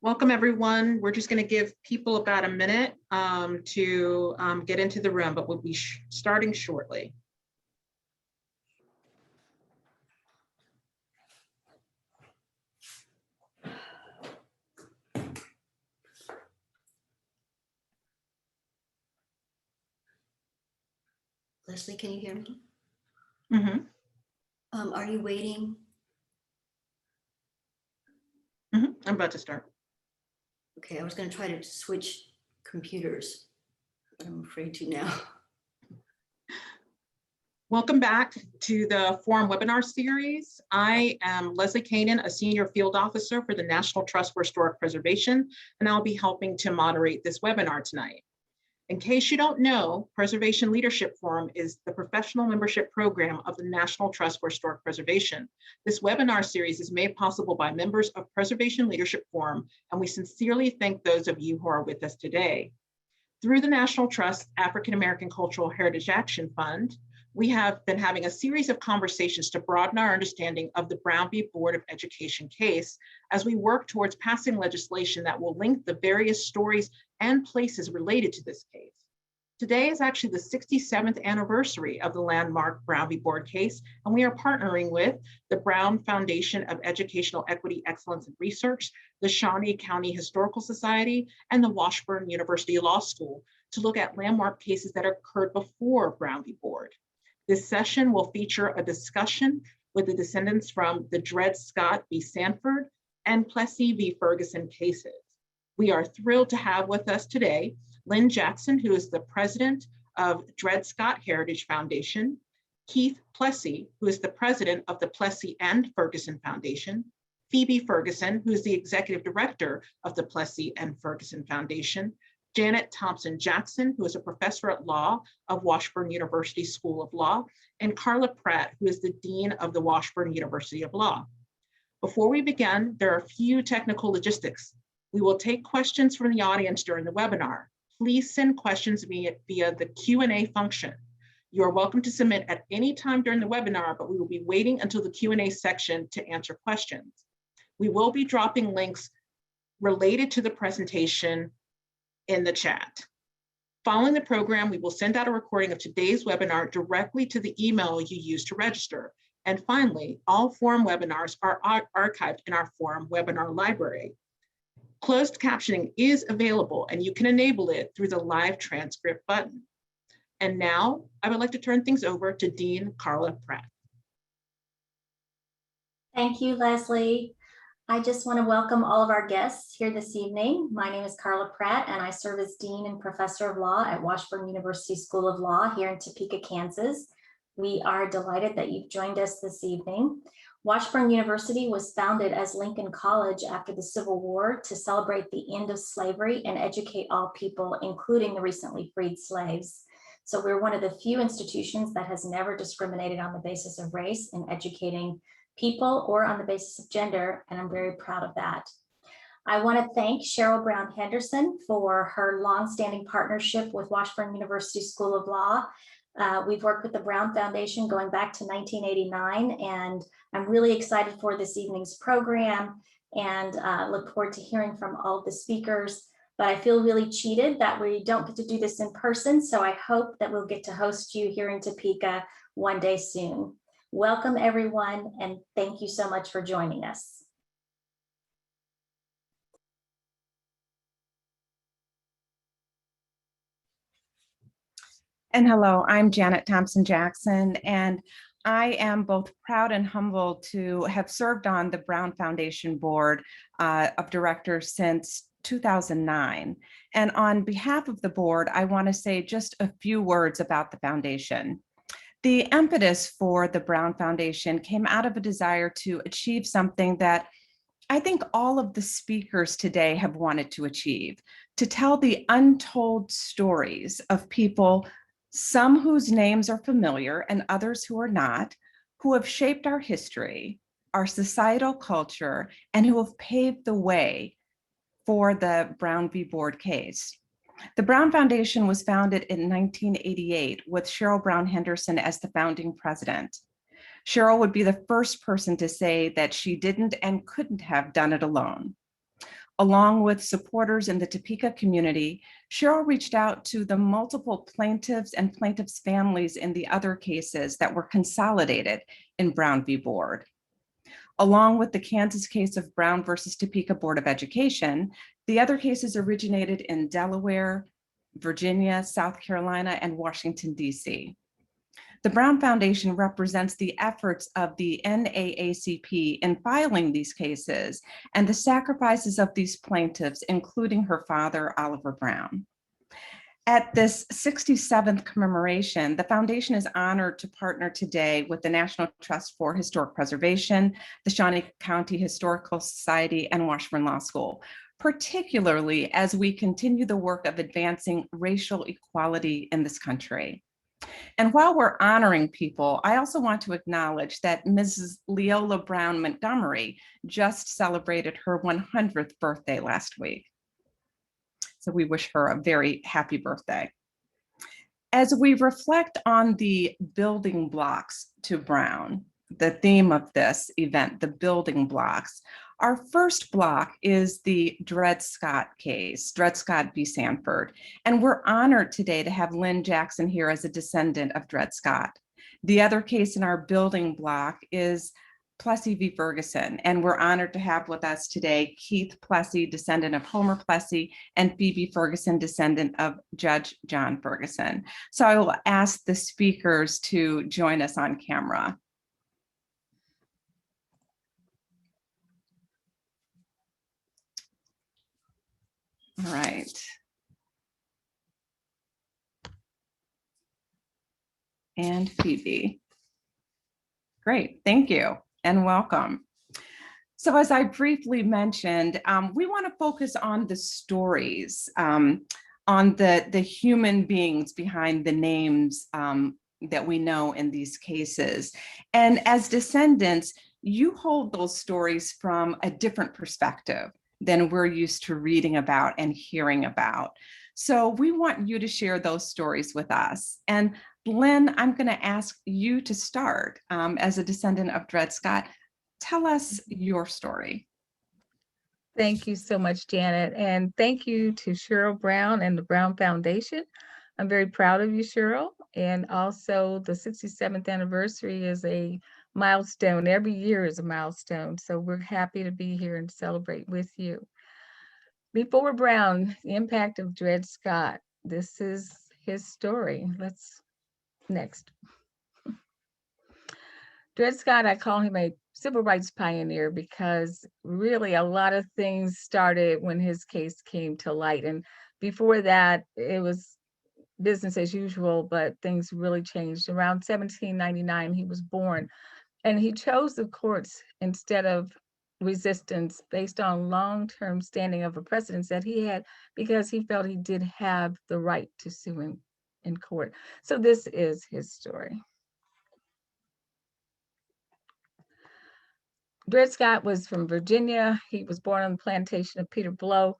Welcome, everyone. We're just going to give people about a minute to get into the room, but we'll be starting shortly. Leslie, can you hear me? Mm-hmm. Are you waiting? Mm-hmm. I'm about to start. Okay, I was going to try to switch computers, but I'm afraid to now. Welcome back to the Forum webinar series. I am Leslie Kanan, a Senior Field Officer for the National Trust for Historic Preservation, and I'll be helping to moderate this webinar tonight. In case you don't know, Preservation Leadership Forum is the professional membership program of the National Trust for Historic Preservation. This webinar series is made possible by members of Preservation Leadership Forum, and we sincerely thank those of you who are with us today. Through the National Trust African American Cultural Heritage Action Fund, we have been having a series of conversations to broaden our understanding of the Brown v. Board of Education case as we work towards passing legislation that will link the various stories and places related to this case. Today is actually the 67th anniversary of the landmark Brown v. Board case, and we are partnering with the Brown Foundation of Educational Equity, Excellence, and Research, the Shawnee County Historical Society, and the Washburn University Law School to look at landmark cases that occurred before Brown v. Board. This session will feature a discussion with the descendants from the Dred Scott v. Sandford and Plessy v. Ferguson cases. We are thrilled to have with us today Lynne Jackson, who is the president of Dred Scott Heritage Foundation, Keith Plessy, who is the president of the Plessy and Ferguson Foundation, Phoebe Ferguson, who is the executive director of the Plessy and Ferguson Foundation, Janet Thompson-Jackson, who is a professor at law of Washburn University School of Law, and Carla Pratt, who is the dean of the Washburn University of Law. Before we begin, there are a few technical logistics. We will take questions from the audience during the webinar. Please send questions via the Q&A function. You are welcome to submit at any time during the webinar, but we will be waiting until the Q&A section to answer questions. We will be dropping links related to the presentation in the chat. Following the program, we will send out a recording of today's webinar directly to the email you used to register. And finally, all forum webinars are archived in our forum webinar library. Closed captioning is available, and you can enable it through the live transcript button. And now I would like to turn things over to Dean Carla Pratt. Thank you, Leslie. I just want to welcome all of our guests here this evening. My name is Carla Pratt, and I serve as Dean and Professor of Law at Washburn University School of Law here in Topeka, Kansas. We are delighted that you've joined us this evening. Washburn University was founded as Lincoln College after the Civil War to celebrate the end of slavery and educate all people, including the recently freed slaves. So we're one of the few institutions that has never discriminated on the basis of race in educating people or on the basis of gender, and I'm very proud of that. I want to thank Cheryl Brown Henderson for her longstanding partnership with Washburn University School of Law. We've worked with the Brown Foundation going back to 1989, and I'm really excited for this evening's program and look forward to hearing from all of the speakers. But I feel really cheated that we don't get to do this in person, so I hope that we'll get to host you here in Topeka one day soon. Welcome, everyone, and thank you so much for joining us. And hello, I'm Janet Thompson-Jackson, and I am both proud and humbled to have served on the Brown Foundation Board of Directors since 2009. And on behalf of the board, I want to say just a few words about the foundation. The impetus for the Brown Foundation came out of a desire to achieve something that I think all of the speakers today have wanted to achieve, to tell the untold stories of people, some whose names are familiar and others who are not, who have shaped our history, our societal culture, and who have paved the way for the Brown v. Board case. The Brown Foundation was founded in 1988 with Cheryl Brown Henderson as the founding president. Cheryl would be the first person to say that she didn't and couldn't have done it alone. Along with supporters in the Topeka community, Cheryl reached out to the multiple plaintiffs and plaintiffs' families in the other cases that were consolidated in Brown v. Board. Along with the Kansas case of Brown versus Topeka Board of Education, the other cases originated in Delaware, Virginia, South Carolina, and Washington, D.C. The Brown Foundation represents the efforts of the NAACP in filing these cases and the sacrifices of these plaintiffs, including her father, Oliver Brown. At this 67th commemoration, the foundation is honored to partner today with the National Trust for Historic Preservation, the Shawnee County Historical Society, and Washburn Law School, particularly as we continue the work of advancing racial equality in this country. And while we're honoring people, I also want to acknowledge that Mrs. Leola Brown Montgomery just celebrated her 100th birthday last week. So we wish her a very happy birthday. As we reflect on the building blocks to Brown, the theme of this event, the building blocks, our first block is the Dred Scott case, Dred Scott v. Sandford. And we're honored today to have Lynne Jackson here as a descendant of Dred Scott. The other case in our building block is Plessy v. Ferguson, and we're honored to have with us today Keith Plessy, descendant of Homer Plessy, and Phoebe Ferguson, descendant of Judge John Ferguson. So I will ask the speakers to join us on camera. All right. And Phoebe. Great, thank you and welcome. So as I briefly mentioned, we want to focus on the stories, on the human beings behind the names that we know in these cases. And as descendants, you hold those stories from a different perspective than we're used to reading about and hearing about. So we want you to share those stories with us. And Lynne, I'm going to ask you to start as a descendant of Dred Scott. Tell us your story. Thank you so much, Janet. And thank you to Cheryl Brown and the Brown Foundation. I'm very proud of you, Cheryl. And also the 67th anniversary is a milestone. Every year is a milestone. So we're happy to be here and celebrate with you. Before Brown, the impact of Dred Scott. This is his story. Next. Dred Scott, I call him a civil rights pioneer because really a lot of things started when his case came to light. And before that, it was business as usual, but things really changed. Around 1799, he was born, and he chose the courts instead of resistance based on long-term standing of a precedence that he had because he felt he did have the right to sue him in court. So this is his story. Dred Scott was from Virginia. He was born on the plantation of Peter Blow,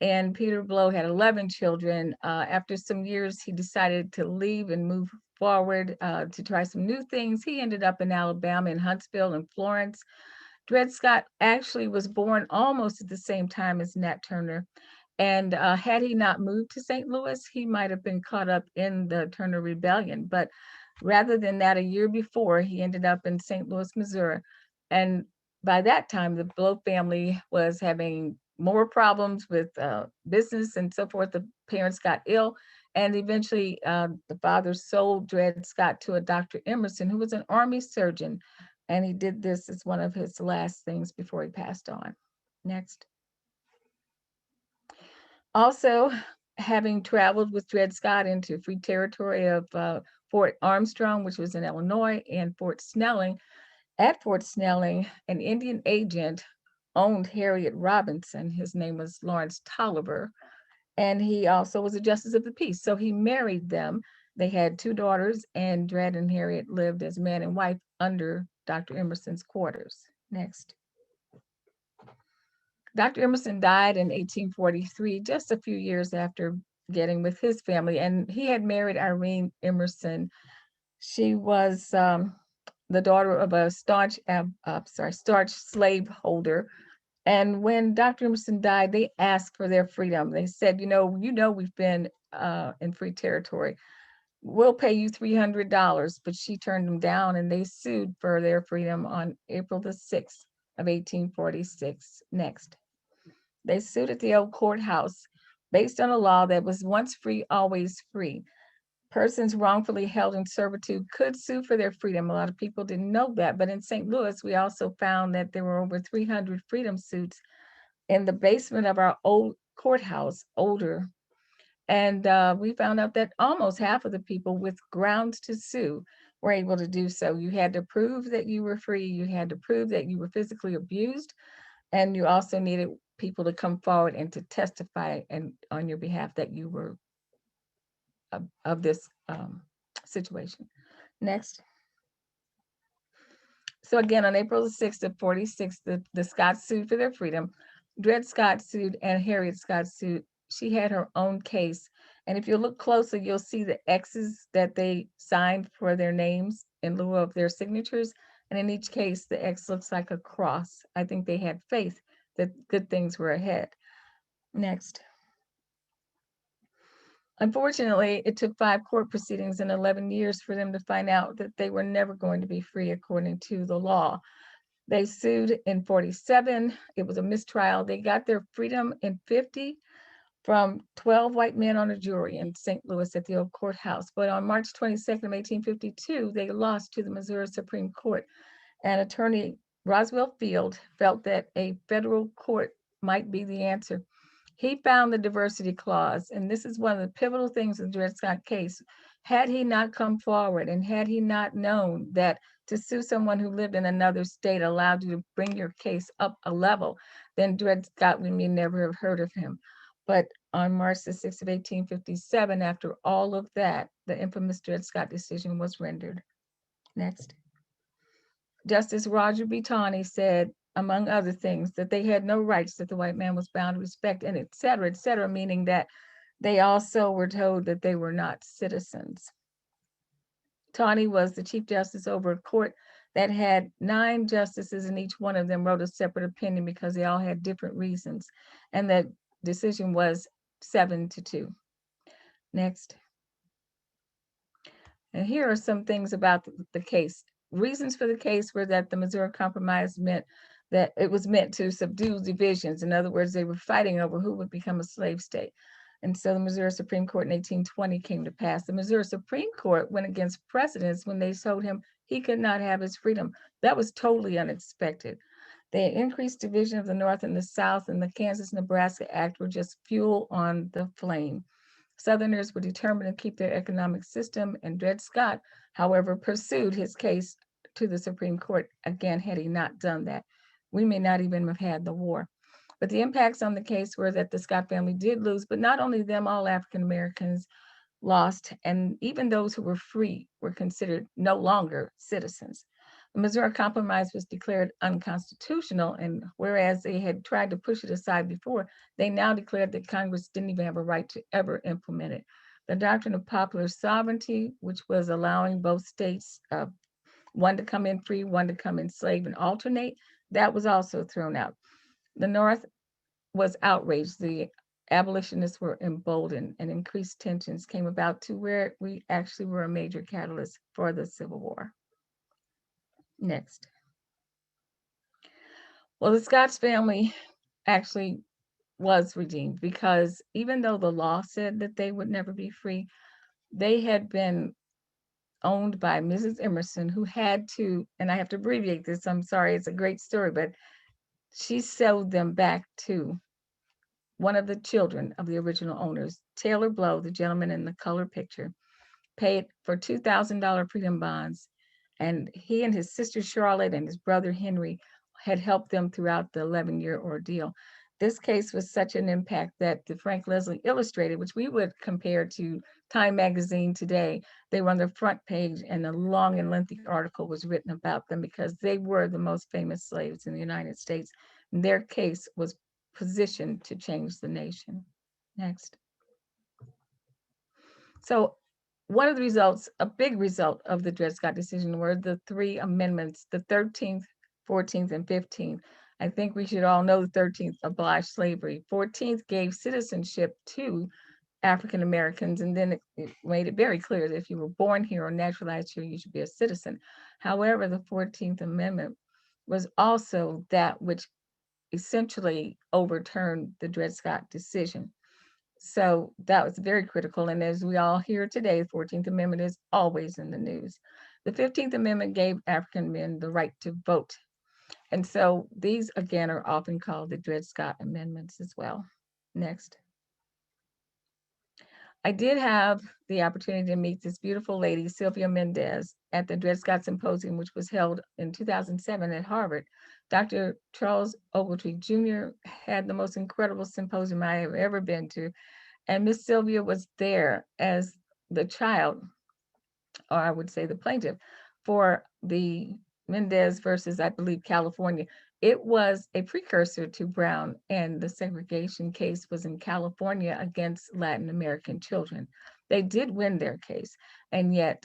and Peter Blow had 11 children. After some years, he decided to leave and move forward to try some new things. He ended up in Alabama, in Huntsville and Florence. Dred Scott actually was born almost at the same time as Nat Turner. And had he not moved to St. Louis, he might have been caught up in the Turner Rebellion. But rather than that, a year before, he ended up in St. Louis, Missouri. And by that time, the Blow family was having more problems with business and so forth. The parents got ill, and eventually the father sold Dred Scott to a Dr. Emerson, who was an Army surgeon. And he did this as one of his last things before he passed on. Next. Also, having traveled with Dred Scott into free territory of Fort Armstrong, which was in Illinois, and Fort Snelling. At Fort Snelling, an Indian agent owned Harriet Robinson. His name was Lawrence Tolliver, and he also was a justice of the peace. So he married them. They had 2 daughters, and Dred and Harriet lived as man and wife under Dr. Emerson's quarters. Next. Dr. Emerson died in 1843, just a few years after getting with his family, and he had married Irene Emerson. She was the daughter of a staunch slaveholder And when Dr. Emerson died, they asked for their freedom. They said, we've been in free territory. We'll pay you $300, but she turned them down, and they sued for their freedom on April the 6th of 1846. Next, they sued at the old courthouse based on a law that was once free, always free. Persons wrongfully held in servitude could sue for their freedom. A lot of people didn't know that, but in St. Louis, we also found that there were over 300 freedom suits in the basement of our old courthouse, older. And we found out that almost half of the people with grounds to sue were able to do so. You had to prove that you were free. You had to prove that you were physically abused. And you also needed people to come forward and to testify and on your behalf that you were of this situation. Next. So again, on April the 6th of 46, the Scotts sued for their freedom. Dred Scott sued and Harriet Scott sued. She had her own case. And if you look closely, you'll see the X's that they signed for their names in lieu of their signatures. And in each case, the X looks like a cross. I think they had faith that good things were ahead. Next. Unfortunately, it took 5 court proceedings and 11 years for them to find out that they were never going to be free according to the law. They sued in 47. It was a mistrial. They got their freedom in 50 from 12 white men on a jury in St. Louis at the old courthouse. But on March 22nd of 1852, they lost to the Missouri Supreme Court. And attorney Roswell Field felt that a federal court might be the answer. He found the diversity clause, and this is one of the pivotal things in the Dred Scott case. Had he not come forward and had he not known that to sue someone who lived in another state allowed you to bring your case up a level, then Dred Scott, we may never have heard of him. But on March the 6th of 1857, after all of that, the infamous Dred Scott decision was rendered. Next. Justice Roger B. Taney said, among other things, that they had no rights that the white man was bound to respect, and et cetera, meaning that they also were told that they were not citizens. Taney was the Chief Justice over a court that had 9 justices, and each one of them wrote a separate opinion because they all had different reasons. And that decision was 7-2. Next. And here are some things about the case. Reasons for the case were that the Missouri Compromise meant that it was meant to subdue divisions. In other words, they were fighting over who would become a slave state. And so the Missouri Supreme Court in 1820 came to pass. The Missouri Supreme Court went against precedents when they told him he could not have his freedom. That was totally unexpected. The increased division of the North and the South, and the Kansas-Nebraska Act were just fuel on the flame. Southerners were determined to keep their economic system, and Dred Scott, however, pursued his case to the Supreme Court. Again, had he not done that, we may not even have had the war. But the impacts on the case were that the Scott family did lose, but not only them, all African Americans lost, and even those who were free were considered no longer citizens. The Missouri Compromise was declared unconstitutional, and whereas they had tried to push it aside before, they now declared that Congress didn't even have a right to ever implement it. The doctrine of popular sovereignty, which was allowing both states, one to come in free, one to come in slave and alternate, that was also thrown out. The North was outraged. The abolitionists were emboldened, and increased tensions came about to where we actually were a major catalyst for the Civil War. Next. Well, the Scotts family actually was redeemed because even though the law said that they would never be free, they had been owned by Mrs. Emerson, who had to, and I have to abbreviate this, I'm sorry, it's a great story, but she sold them back to one of the children of the original owners, Taylor Blow, the gentleman in the color picture, paid for $2,000 freedom bonds. And he and his sister Charlotte and his brother Henry had helped them throughout the 11-year ordeal. This case was such an impact that the Frank Leslie Illustrated, which we would compare to Time magazine today, they were on the front page, and a long and lengthy article was written about them because they were the most famous slaves in the United States. And their case was positioned to change the nation. Next. So one of the results, a big result of the Dred Scott decision, were the 3 amendments, the 13th, 14th, and 15th. I think we should all know the 13th abolished slavery. 14th gave citizenship to African Americans, and then it made it very clear that if you were born here or naturalized here, you should be a citizen. However, the 14th Amendment was also that which essentially overturned the Dred Scott decision. So that was very critical. And as we all hear today, the 14th Amendment is always in the news. The 15th Amendment gave African men the right to vote. And so these, again, are often called the Dred Scott Amendments as well. Next. I did have the opportunity to meet this beautiful lady, Sylvia Mendez, at the Dred Scott Symposium, which was held in 2007 at Harvard. Dr. Charles Ogletree Jr. had the most incredible symposium I have ever been to. And Miss Sylvia was there as the child, or I would say the plaintiff, for the Mendez versus, I believe, California. It was a precursor to Brown, and the segregation case was in California against Latin American children. They did win their case, and yet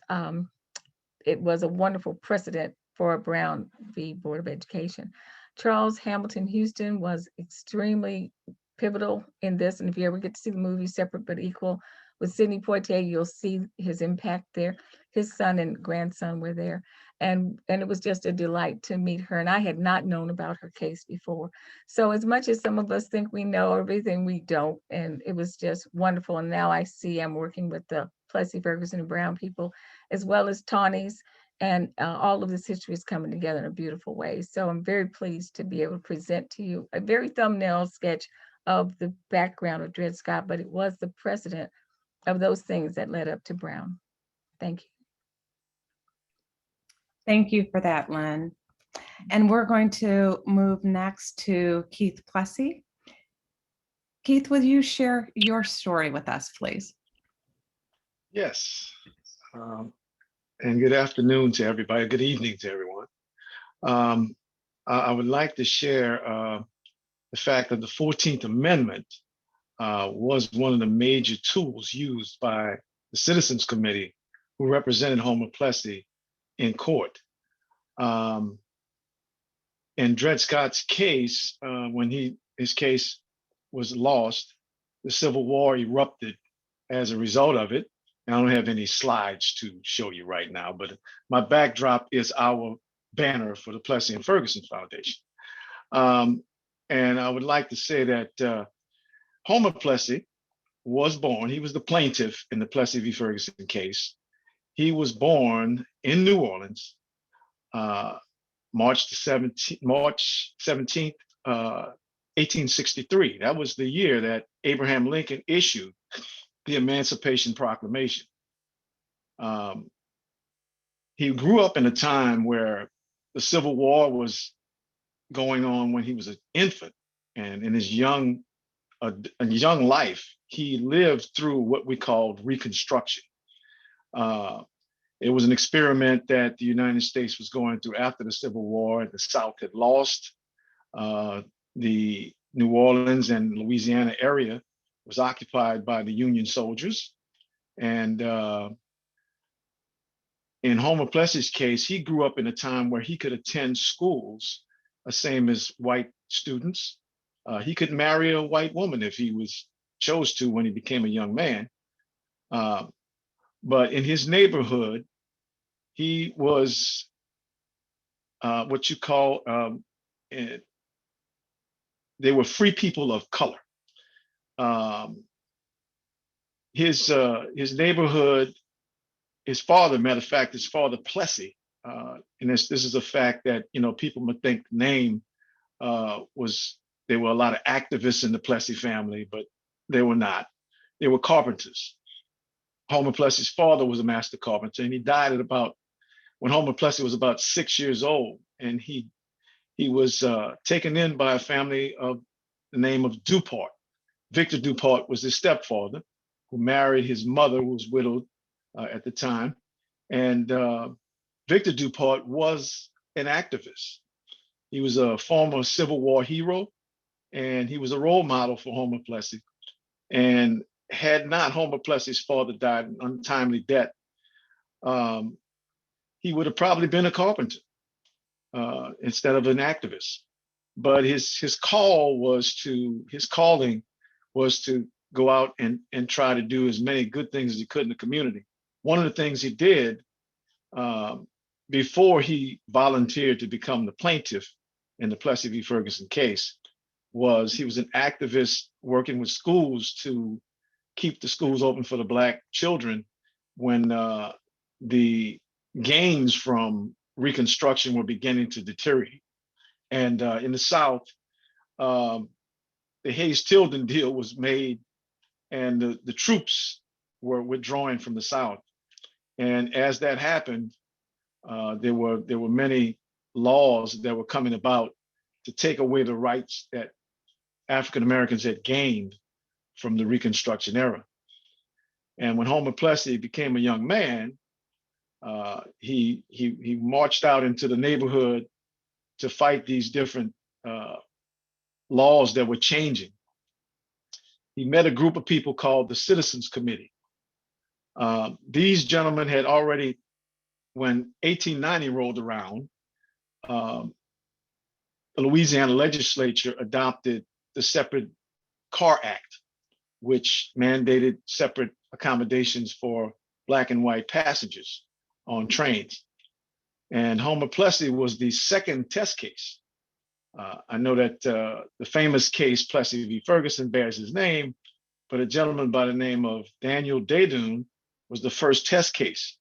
it was a wonderful precedent for Brown v. Board of Education. Charles Hamilton Houston was extremely pivotal in this, and if you ever get to see the movie Separate but Equal with Sidney Poitier, you'll see his impact there. His son and grandson were there, and it was just a delight to meet her, and I had not known about her case before. So as much as some of us think we know everything, we don't, and it was just wonderful. And now I see I'm working with the Plessy, Ferguson, and Brown people, as well as Tawneys, and all of this history is coming together in a beautiful way. So I'm very pleased to be able to present to you a very thumbnail sketch of the background of Dred Scott, but it was the precedent of those things that led up to Brown. Thank you. Thank you for that, Lynn. And we're going to move next to Keith Plessy. Keith, will you share your story with us, please? Yes. And good afternoon to everybody. Good evening to everyone. I would like to share the fact that the 14th Amendment was one of the major tools used by the Citizens Committee who represented Homer Plessy in court. In Dred Scott's case, when his case was lost, the Civil War erupted as a result of it. I don't have any slides to show you right now, but my backdrop is our banner for the Plessy and Ferguson Foundation. And I would like to say that Homer Plessy was born, he was the plaintiff in the Plessy v. Ferguson case. He was born in New Orleans, March 17th, 1863. That was the year that Abraham Lincoln issued the Emancipation Proclamation. He grew up in a time where the Civil War was going on when he was an infant, and in his young life, he lived through what we called Reconstruction. It was an experiment that the United States was going through after the Civil War. The South had lost. The New Orleans and Louisiana area was occupied by the Union soldiers. And in Homer Plessy's case, he grew up in a time where he could attend schools, the same as white students. He could marry a white woman if he chose to when he became a young man. But in his neighborhood, he was what you call, they were free people of color. His neighborhood, his father, matter of fact, his father Plessy, and this is a fact that, people would think the name there were a lot of activists in the Plessy family, but they were not. They were carpenters. Homer Plessy's father was a master carpenter, and he died when Homer Plessy was about 6 years old, and he was taken in by a family of the name of Dupart. Victor Dupart was his stepfather, who married his mother, who was widowed at the time. And Victor Dupart was an activist. He was a former Civil War hero, and he was a role model for Homer Plessy. And had not Homer Plessy's father died an untimely death, he would have probably been a carpenter instead of an activist. but his calling was to go out and try to do as many good things as he could in the community. One of the things he did before he volunteered to become the plaintiff in the Plessy v. Ferguson case was he was an activist working with schools to keep the schools open for the Black children when the gains from Reconstruction were beginning to deteriorate. And in the South, the Hayes-Tilden deal was made, and the troops were withdrawing from the South. And as that happened, there were many laws that were coming about to take away the rights that African Americans had gained from the Reconstruction era. And when Homer Plessy became a young man, he marched out into the neighborhood to fight these different laws that were changing. He met a group of people called the Citizens Committee. These gentlemen had already, when 1890 rolled around, the Louisiana legislature adopted the Separate Car Act, which mandated separate accommodations for Black and white passengers on trains. And Homer Plessy was the second test case. I know that the famous case Plessy v. Ferguson bears his name, but a gentleman by the name of Daniel Dadun was the first test case.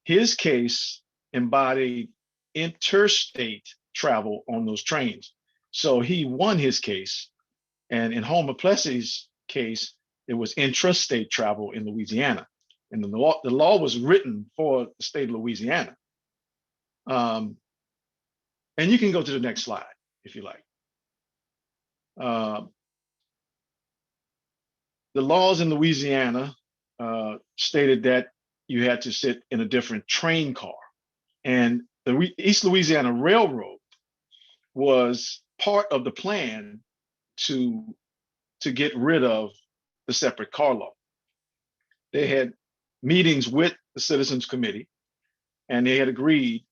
His case embodied interstate travel on those trains. So he won his case. And in Homer Plessy's case, it was intrastate travel in Louisiana. And the law was written for the state of Louisiana. And you can go to the next slide if you like. The laws in Louisiana stated that you had to sit in a different train car. And the East Louisiana Railroad was part of the plan to get rid of the separate car law. They had meetings with the Citizens Committee, and they had agreed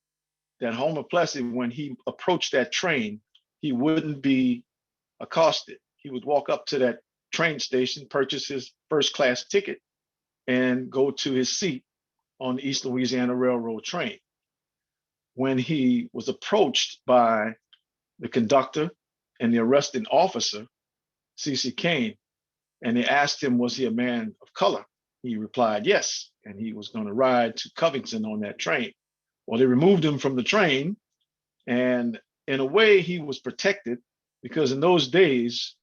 that Homer Plessy, when he approached that train, he wouldn't be accosted. He would walk up to that train station, purchase his first class ticket, and go to his seat on the East Louisiana Railroad train. When he was approached by the conductor and the arresting officer, C.C. Kane, and they asked him, was he a man of color? He replied, yes, and he was going to ride to Covington on that train. Well, they removed him from the train, and in a way, he was protected because in those days,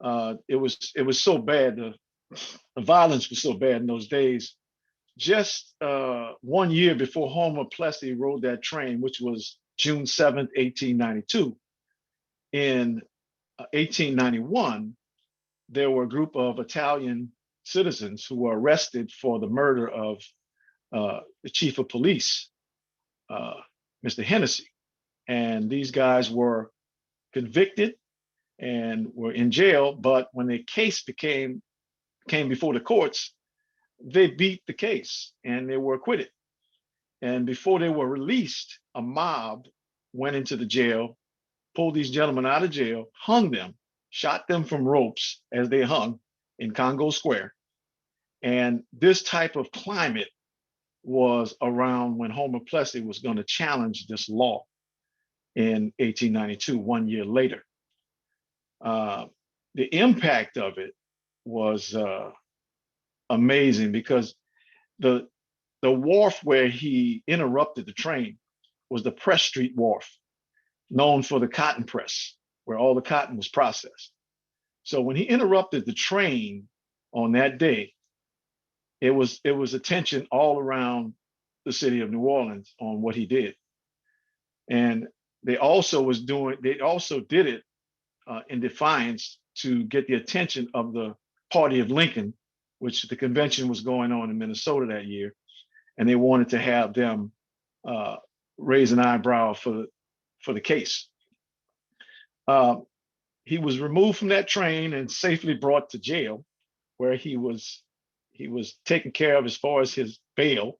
it was so bad. The violence was so bad in those days. Just 1 year before Homer Plessy rode that train, which was June 7th, 1892, in 1891, there were a group of Italian citizens who were arrested for the murder of the chief of police, Mr. Hennessy. And these guys were convicted and were in jail, but when the case came before the courts, they beat the case and they were acquitted. And before they were released, a mob went into the jail, pulled these gentlemen out of jail, hung them, shot them from ropes as they hung in Congo Square. And this type of climate was around when Homer Plessy was going to challenge this law in 1892, 1 year later. The impact of it was amazing because the wharf where he interrupted the train was the Press Street Wharf, known for the cotton press, where all the cotton was processed. So when he interrupted the train on that day, it was attention all around the city of New Orleans on what he did. And they also did it in defiance to get the attention of the party of Lincoln, which the convention was going on in Minnesota that year. And they wanted to have them raise an eyebrow for the case. He was removed from that train and safely brought to jail, where he was taken care of as far as his bail.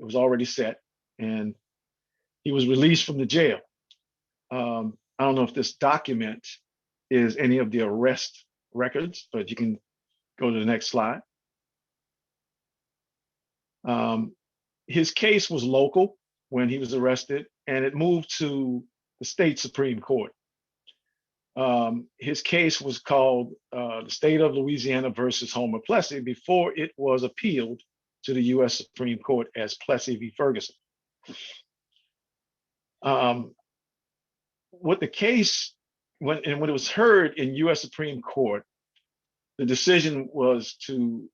It was already set, and he was released from the jail. I don't know if this document is any of the arrest records, but you can go to the next slide. His case was local when he was arrested, and it moved to the state Supreme Court. His case was called the State of Louisiana versus Homer Plessy before it was appealed to the US Supreme Court as Plessy v. Ferguson. What the case, when it was heard in US Supreme Court, the decision was to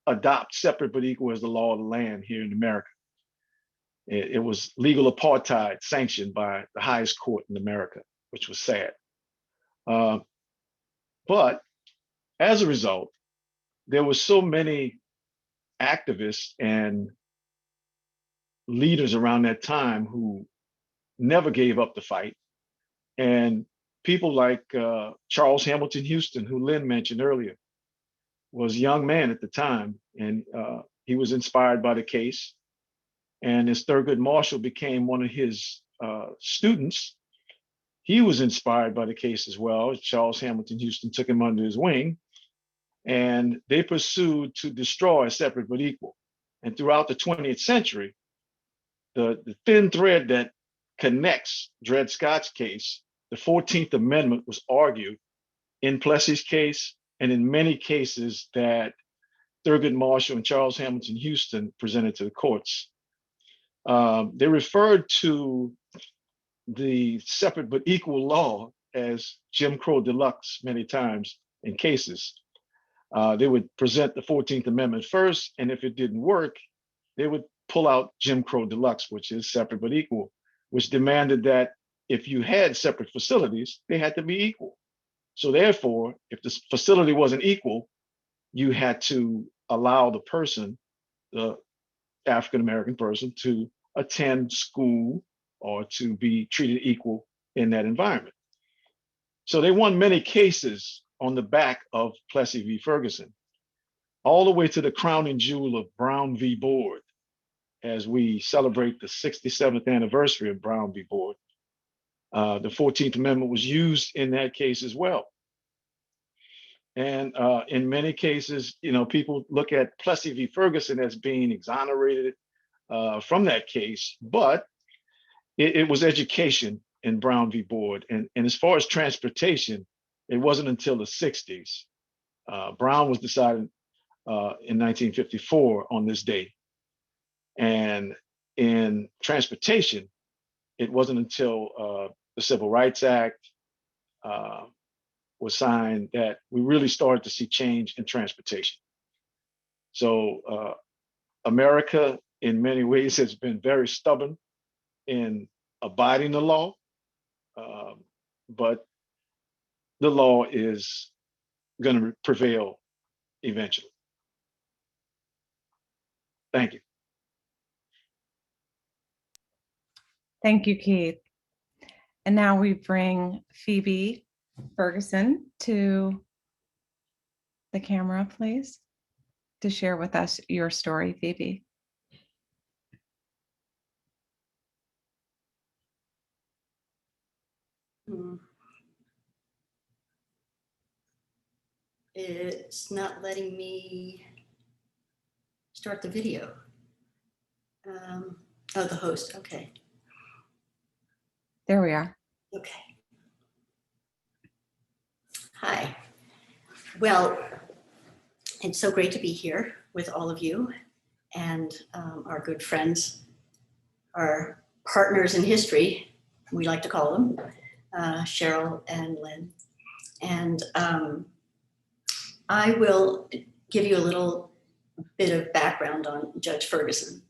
adopt separate but equal as the law of the land here in America. It was legal apartheid sanctioned by the highest court in America, which was sad. But as a result, there were so many activists and leaders around that time who never gave up the fight. And people like Charles Hamilton Houston, who Lynne mentioned earlier, was a young man at the time, and he was inspired by the case. And as Thurgood Marshall became one of his students, he was inspired by the case as well. Charles Hamilton Houston took him under his wing, and they pursued to destroy separate but equal. And throughout the 20th century, the thin thread that connects Dred Scott's case, the 14th Amendment, was argued in Plessy's case and in many cases that Thurgood Marshall and Charles Hamilton Houston presented to the courts. They referred to the separate but equal law as Jim Crow Deluxe many times in cases. They would present the 14th Amendment first, and if it didn't work, they would pull out Jim Crow Deluxe, which is separate but equal, which demanded that if you had separate facilities, they had to be equal. So therefore, if the facility wasn't equal, you had to allow the person, the African-American person, to attend school or to be treated equal in that environment. So they won many cases on the back of Plessy v. Ferguson, all the way to the crowning jewel of Brown v. Board, as we celebrate the 67th anniversary of Brown v. Board. The 14th Amendment was used in that case as well. And in many cases, people look at Plessy v. Ferguson as being exonerated from that case, but it was education in Brown v. Board. And as far as transportation, it wasn't until the 60s. Brown was decided in 1954 on this day. And in transportation, it wasn't until the Civil Rights Act was signed that we really started to see change in transportation. So America, in many ways, has been very stubborn in abiding the law, but the law is going to prevail eventually. Thank you. Thank you, Keith. And now we bring Phoebe Ferguson to the camera, please, to share with us your story, Phoebe. It's not letting me start the video. Oh, the host, okay. There we are. Okay. Hi. Well, it's so great to be here with all of you and our good friends, our partners in history, we like to call them, Cheryl and Lynne. And I will give you a little bit of background on Judge Ferguson,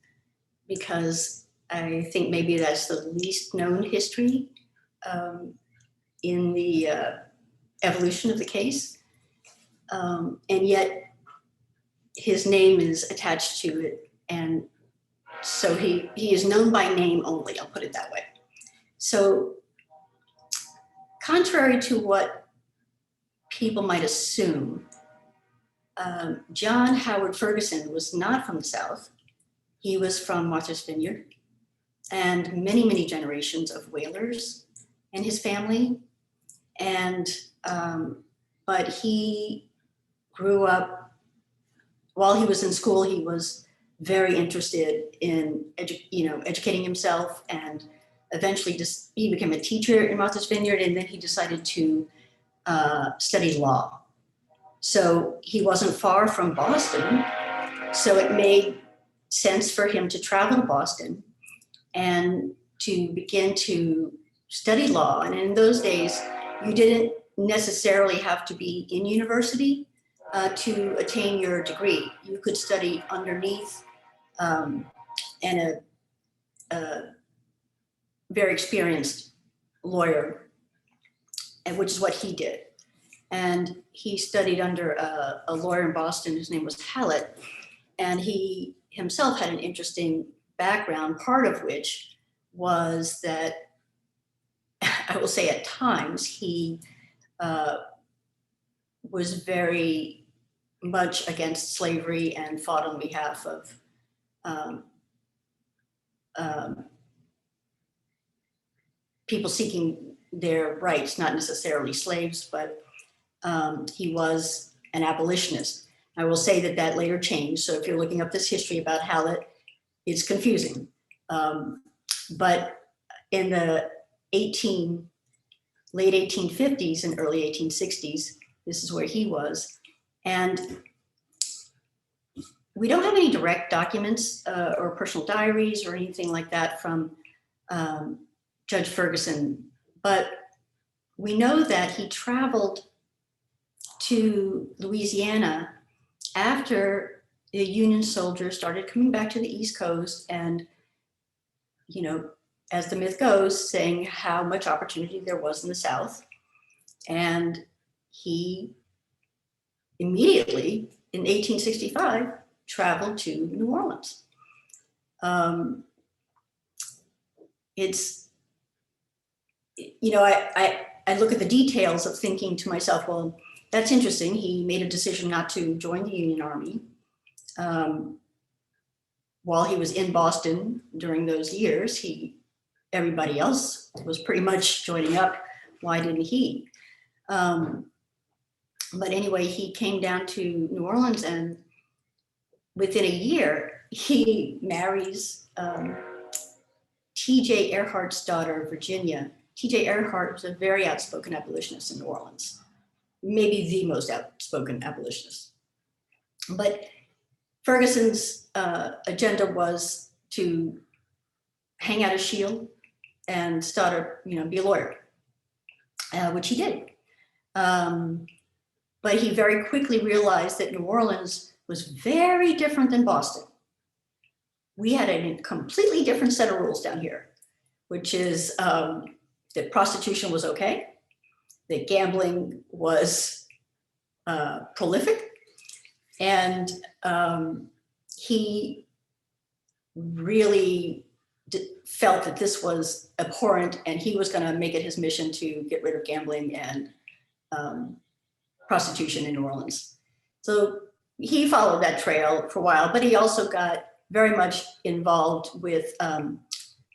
because I think maybe that's the least known history in the evolution of the case. And yet his name is attached to it. And so he is known by name only, I'll put it that way. So contrary to what people might assume, John Howard Ferguson was not from the South. He was from Martha's Vineyard, and many, many generations of whalers and his family. And, but he grew up, while he was in school, he was very interested in educating himself, and eventually he became a teacher in Martha's Vineyard, and then he decided to study law. So he wasn't far from Boston, so it made sense for him to travel to Boston and to begin to study law. And in those days, you didn't necessarily have to be in university to attain your degree. You could study underneath and a very experienced lawyer, and which is what he did. And he studied under a lawyer in Boston whose name was Hallett, and he himself had an interesting background, part of which was that, I will say at times, he was very much against slavery and fought on behalf of people seeking their rights, not necessarily slaves, but he was an abolitionist. I will say that that later changed. So if you're looking up this history about Hallett, it's confusing. But in the late 1850s and early 1860s, this is where he was. And we don't have any direct documents or personal diaries or anything like that from Judge Ferguson, but we know that he traveled to Louisiana after the Union soldiers started coming back to the East Coast, and, you know, as the myth goes, saying how much opportunity there was in the South. And he immediately, in 1865, traveled to New Orleans. It's, you know, I look at the details of thinking to myself, well, that's interesting. He made a decision not to join the Union Army while he was in Boston during those years. Everybody else was pretty much joining up. Why didn't he? But anyway, he came down to New Orleans, and within a year, he marries T.J. Earhart's daughter, Virginia. T.J. Earhart was a very outspoken abolitionist in New Orleans, maybe the most outspoken abolitionist. But Ferguson's agenda was to hang out a shield and start be a lawyer, which he did. But he very quickly realized that New Orleans was very different than Boston. We had a completely different set of rules down here, which is that prostitution was okay, that gambling was prolific, and he really felt that this was abhorrent, and he was going to make it his mission to get rid of gambling and prostitution in New Orleans. So he followed that trail for a while, but he also got very much involved with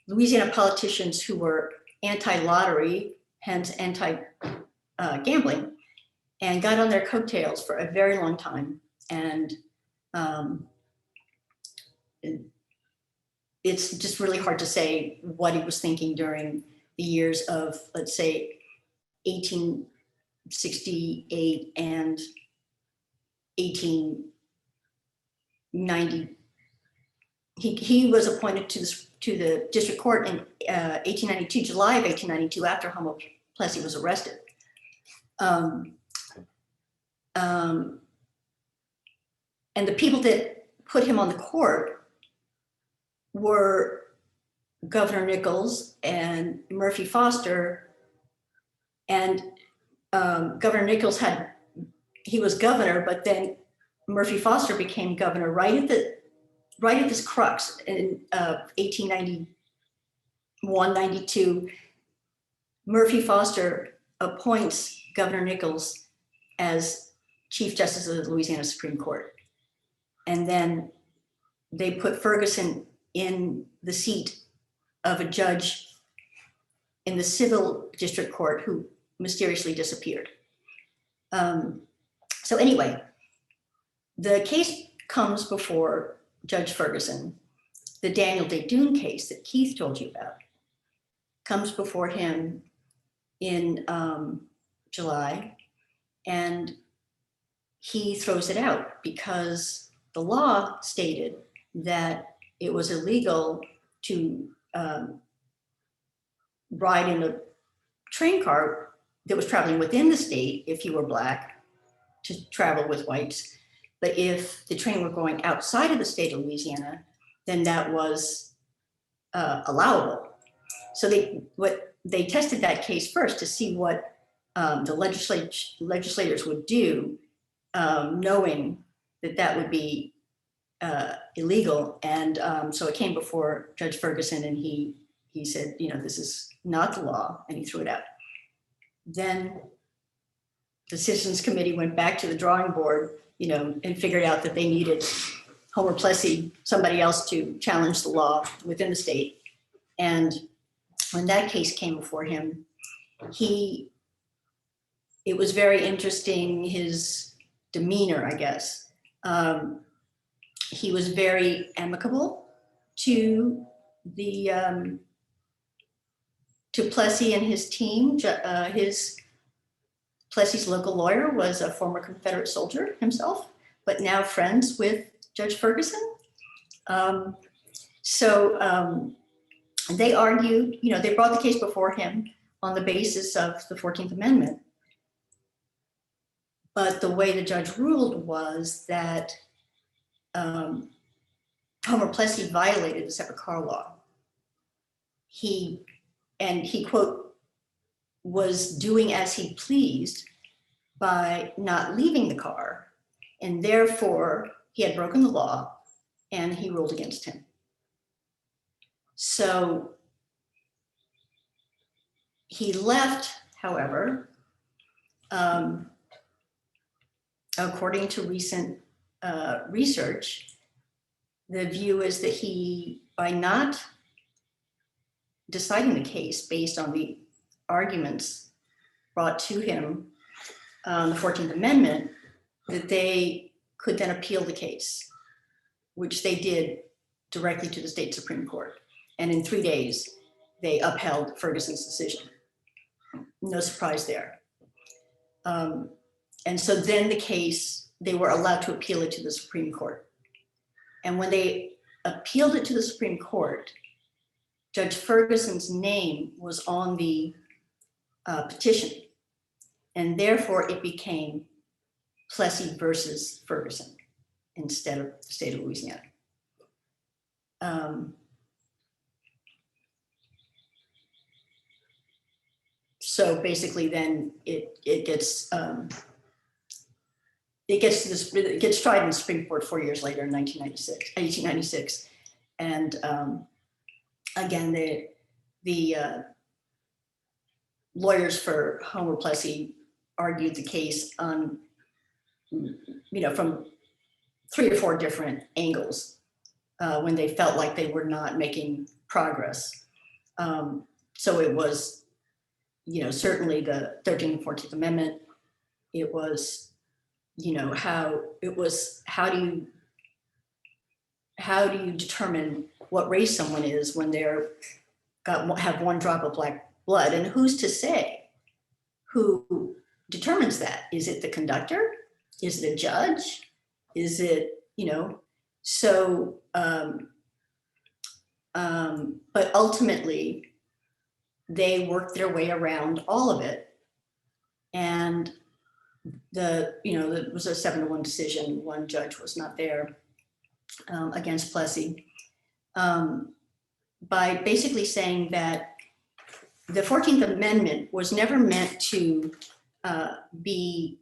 Louisiana politicians who were anti-lottery, hence anti-gambling, and got on their coattails for a very long time. And it's just really hard to say what he was thinking during the years of, let's say, 1868 and 1890. He was appointed to the district court in 1892, July of 1892, after Humble Plessy was arrested. And the people that put him on the court were Governor Nichols and Murphy Foster. And Governor Nichols he was governor, but then Murphy Foster became governor right at this crux in 1891, 92. Murphy Foster appoints Governor Nichols as Chief Justice of the Louisiana Supreme Court. And then they put Ferguson in the seat of a judge in the civil district court who mysteriously disappeared. So anyway, the case comes before Judge Ferguson. The Daniel Day Dune case that Keith told you about comes before him in July, and he throws it out because the law stated that it was illegal to ride in a train car that was traveling within the state if you were Black, to travel with whites. But if the train were going outside of the state of Louisiana, then that was allowable. So they tested that case first to see what the legislators would do, knowing that that would be illegal. And so it came before Judge Ferguson, and he said, this is not the law, and he threw it out. Then the Citizens Committee went back to the drawing board, and figured out that they needed Homer Plessy, somebody else, to challenge the law within the state. And when that case came before him, it was very interesting, his demeanor, I guess. He was very amicable to Plessy and his team. Plessy's local lawyer was a former Confederate soldier himself, but now friends with Judge Ferguson. They argued, they brought the case before him on the basis of the 14th Amendment. But the way the judge ruled was that Homer Plessy violated the separate car law. He, quote, was doing as he pleased by not leaving the car, and therefore he had broken the law, and he ruled against him. So he left, however, according to recent research, the view is that he, by not deciding the case based on the arguments brought to him on the 14th Amendment, that they could then appeal the case, which they did directly to the state Supreme Court. And in 3 days, they upheld Ferguson's decision. No surprise there. And so then the case, they were allowed to appeal it to the Supreme Court. And when they appealed it to the Supreme Court, Judge Ferguson's name was on the petition, and therefore it became Plessy versus Ferguson instead of the state of Louisiana. So basically, then it gets tried in the Supreme Court 4 years later in 1896, and again, the lawyers for Homer Plessy argued the case on, from 3 or 4 different angles when they felt like they were not making progress. So it was, certainly the 13th and 14th Amendment. It was, how do you determine what race someone is when have 1 drop of Black blood, and who's to say who determines that? Is it the conductor? Is it a judge? Is it, so, but ultimately they worked their way around all of it. And there was a 7-1 decision. 1 judge was not there against Plessy, by basically saying that the 14th Amendment was never meant to be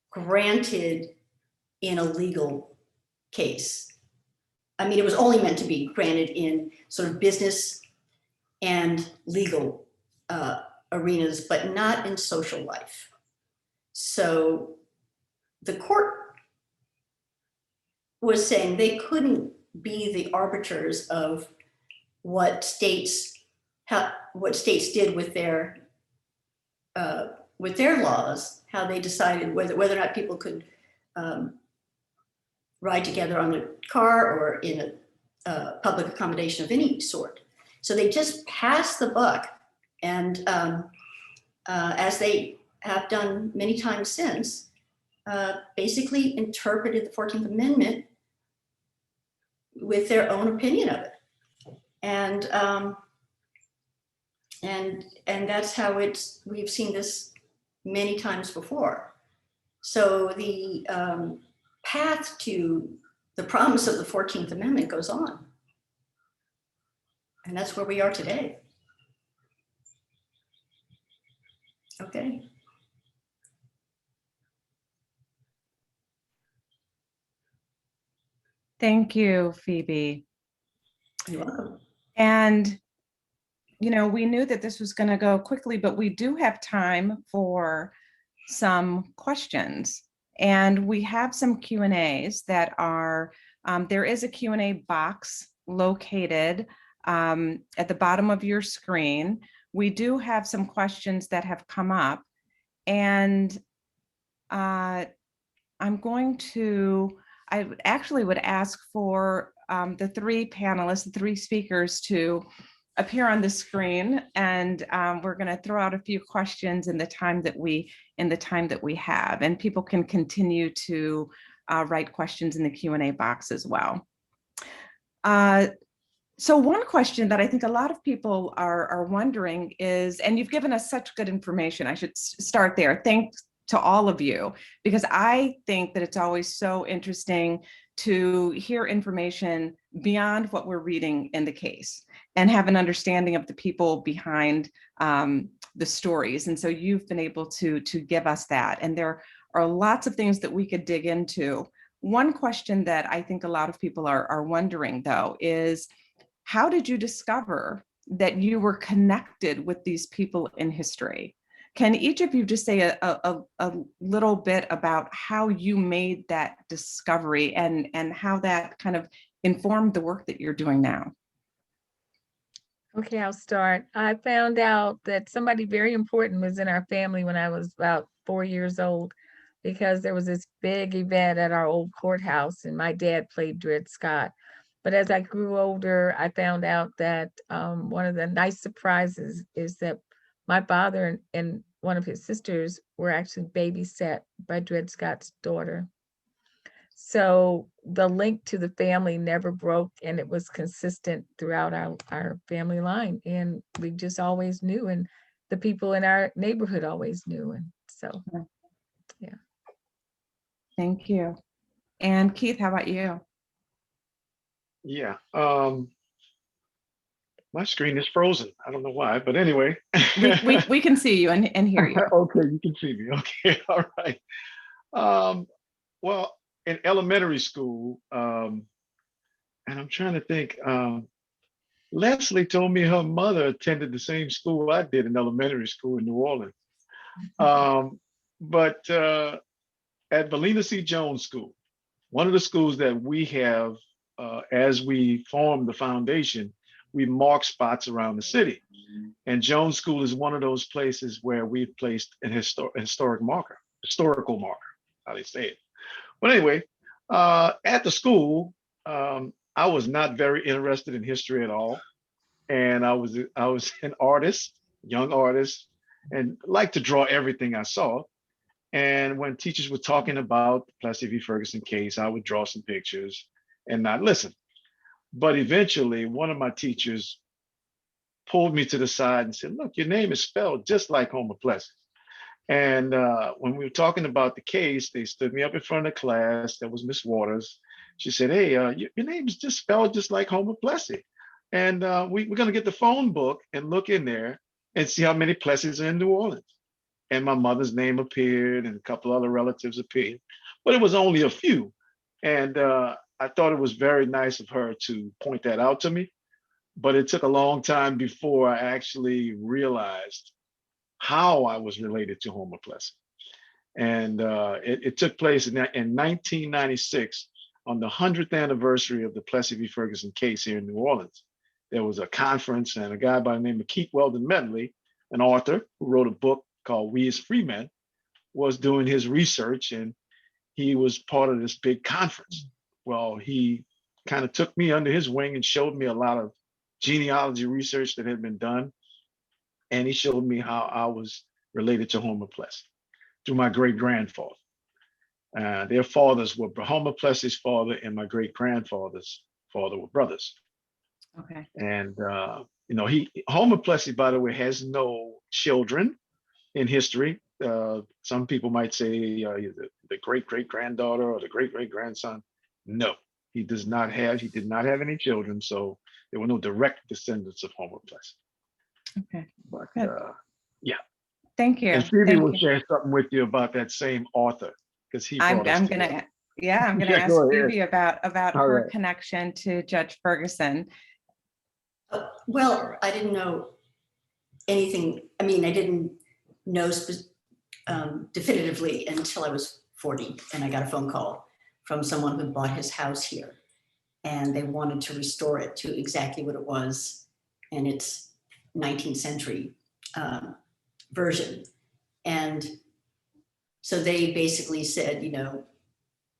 granted in a legal case. I mean, it was only meant to be granted in sort of business and legal arenas, but not in social life. So the court was saying they couldn't be the arbiters of what states what states did with their laws, how they decided whether or not people could ride together on a car or in a public accommodation of any sort. So they just passed the buck, and as they have done many times since, basically interpreted the 14th Amendment with their own opinion of it. And that's how we've seen this many times before. So the path to the promise of the 14th Amendment goes on. And that's where we are today. Okay. Thank you, Phoebe. You're welcome. And, we knew that this was going to go quickly, but we do have time for some questions. And we have some Q&As that are, there is a Q&A box located at the bottom of your screen. We do have some questions that have come up, and I actually would ask for the three panelists, the three speakers, to appear on the screen, and we're going to throw out a few questions in the time that we have, and people can continue to write questions in the Q&A box as well. So one question that I think a lot of people are wondering is, and you've given us such good information, I should start there. Thanks to all of you, because I think that it's always so interesting to hear information beyond what we're reading in the case and have an understanding of the people behind the stories. And so you've been able to give us that. And there are lots of things that we could dig into. One question that I think a lot of people are wondering, though, is how did you discover that you were connected with these people in history? Can each of you just say a little bit about how you made that discovery and how that kind of informed the work that you're doing now? Okay, I'll start. I found out that somebody very important was in our family when I was about 4 years old, because there was this big event at our old courthouse and my dad played Dred Scott. But as I grew older, I found out that one of the nice surprises is that my father and one of his sisters were actually babysat by Dred Scott's daughter. So the link to the family never broke, and it was consistent throughout our family line. And we just always knew, and the people in our neighborhood always knew. And so, yeah. Thank you. And Keith, how about you? Yeah. My screen is frozen. I don't know why, but anyway. we can see you and hear you. Okay, you can see me. Okay, all right. Well, in elementary school, and I'm trying to think, Leslie told me her mother attended the same school I did in elementary school in New Orleans. But at Valina C. Jones School, one of the schools that we have, as we formed the foundation, we mark spots around the city. And Jones School is one of those places where we've placed an historical marker, how they say it. But anyway, at the school, I was not very interested in history at all. And I was an artist, young artist, and liked to draw everything I saw. And when teachers were talking about the Plessy v. Ferguson case, I would draw some pictures and not listen. But eventually, one of my teachers pulled me to the side and said, "Look, your name is spelled just like Homer Plessy." And when we were talking about the case, they stood me up in front of the class. That was Miss Waters. She said, "Hey, your name is just spelled just like Homer Plessy. And we're going to get the phone book and look in there and see how many Plessys are in New Orleans." And my mother's name appeared and a couple other relatives appeared, but it was only a few. And I thought it was very nice of her to point that out to me, but it took a long time before I actually realized how I was related to Homer Plessy. And it took place in 1996 on the 100th anniversary of the Plessy v. Ferguson case here in New Orleans. there was a conference, and a guy by the name of Keith Weldon Medley, an author who wrote a book called We as Free Men, was doing his research, and he was part of this big conference. Well, he kind of took me under his wing and showed me a lot of genealogy research that had been done. And he showed me how I was related to Homer Plessy through my great grandfather. Their fathers were Homer Plessy's father and my great grandfather's father were brothers. Okay. And Homer Plessy, by the way, has no children in history. Some people might say the great great granddaughter or the great great grandson. No, he did not have any children, so there were no direct descendants of Homer Plessy. Okay. But Good. yeah. Thank you. And Phoebe Thank will you. share something with you about that same author because he brought us I'm together. gonna Yeah, ask go ahead. Phoebe about All her right. connection to Judge Ferguson. Well, I didn't know anything. I mean, I didn't know definitively until I was 40, and I got a phone call from someone who bought his house here, and they wanted to restore it to exactly what it was in its 19th century version. And so they basically said,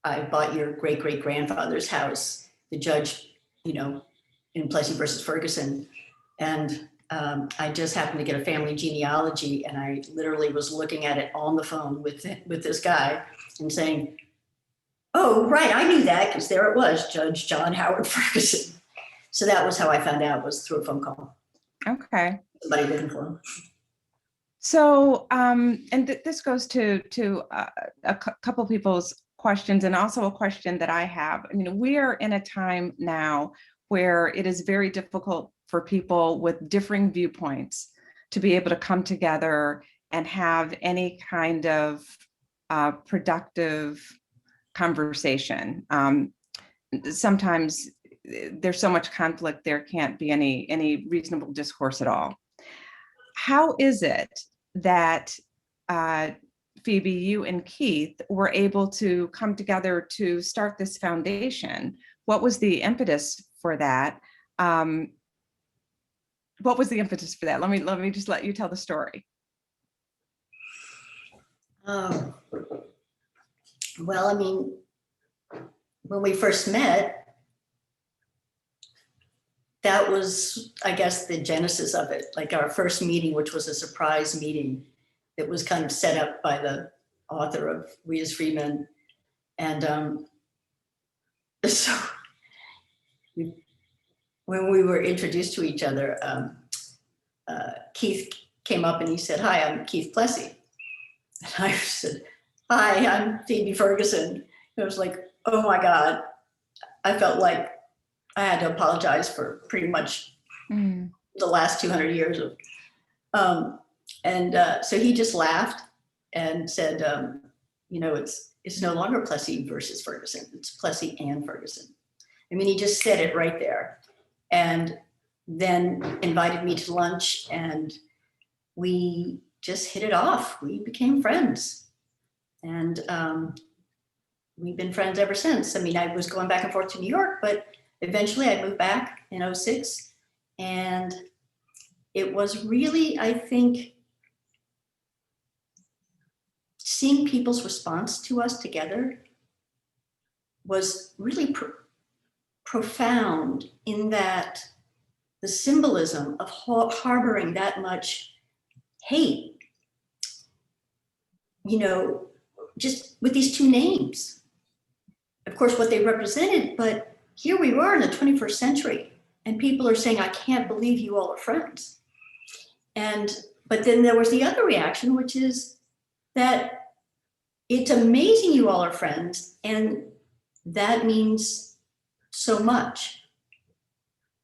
I bought your great great grandfather's house, the judge, in Plessy versus Ferguson. And I just happened to get a family genealogy, and I literally was looking at it on the phone with this guy and saying, oh, right, I knew that because there it was, Judge John Howard Ferguson. So that was how I found out, was through a phone call. Okay. Somebody looking for him. So, this goes to couple people's questions, and also a question that I have. I mean, we are in a time now where it is very difficult for people with differing viewpoints to be able to come together and have any kind of productive conversation. Sometimes there's so much conflict, there can't be any reasonable discourse at all. How is it that Phoebe, you and Keith were able to come together to start this foundation? What was the impetus for that? What was the impetus for that? Let me just let you tell the story. Well, I mean, when we first met, that was, I guess, the genesis of it. Like our first meeting, which was a surprise meeting that was kind of set up by the author of We as Free Men. And so when we were introduced to each other, Keith came up and he said, hi, I'm Keith Plessy. And I said, hi, I'm Phoebe Ferguson. It was like, oh my God. I felt like I had to apologize for pretty much the last 200 years of, so he just laughed and said, it's no longer Plessy versus Ferguson, it's Plessy and Ferguson. I mean, he just said it right there, and then invited me to lunch, and we just hit it off. We became friends, and we've been friends ever since. I mean, I was going back and forth to New York, but eventually I moved back in 2006, and it was really, I think, seeing people's response to us together was really profound, in that the symbolism of harboring that much hate, just with these two names, of course, what they represented, but here we were in the 21st century, and people are saying, I can't believe you all are friends. But then there was the other reaction, which is that it's amazing you all are friends, and that means so much.